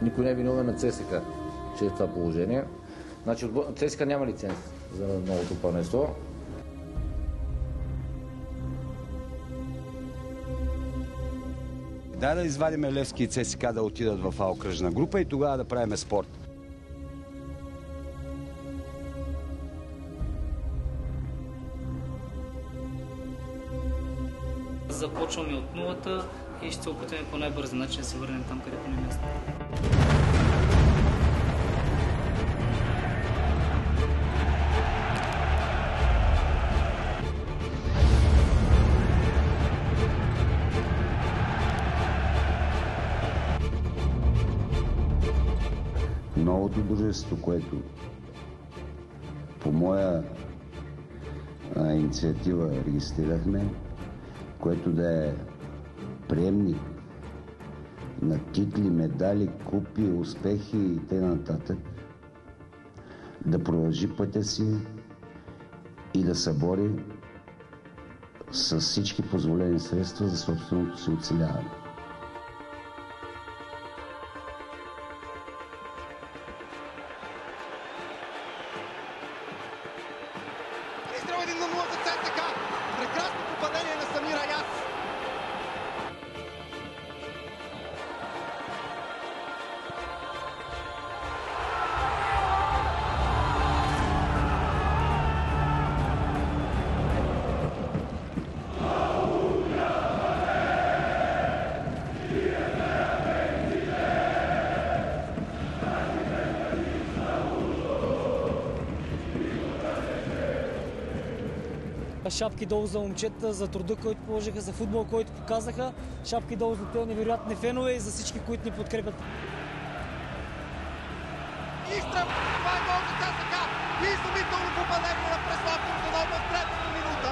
Никой не е виновен на ЦСКА, че е в това положение. Значи ЦСКА няма лиценз за новото първенство. Дай да извадим Левски и ЦСКА да отидат в окръжна група и тогава да правим спорт. Започваме от нулата и ще се опитаме по най-бързи начин да се върнем там, където ни е място. Новото дружество, което по моя инициатива регистрирахме, което да е приемник на титли, медали, купи, успехи и т.н. да продължи пътя си и да се бори с всички позволени средства за собственото си оцеляване. Изстрел 1-0 за ЦСКА. Прекрасно попадение на Самир Аяз. Шапки долу за момчета, за труда, който положиха, за футбол, който показаха. Шапки долу за тези невероятни фенове и за всички, които ни подкрепят. Изстрел! Това е гол за ЦСКА! И изумително попадение на Преслав Йорданов в третата минута.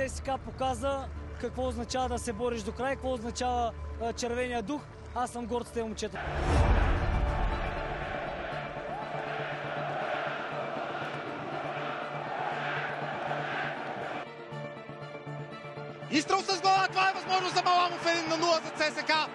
ЦСКА показа какво означава да се бориш до край, какво означава червения дух. Аз съм горд с тези момчета. Изстрел с глава, това е възможно за Маламов, 1-0 за ЦСКА.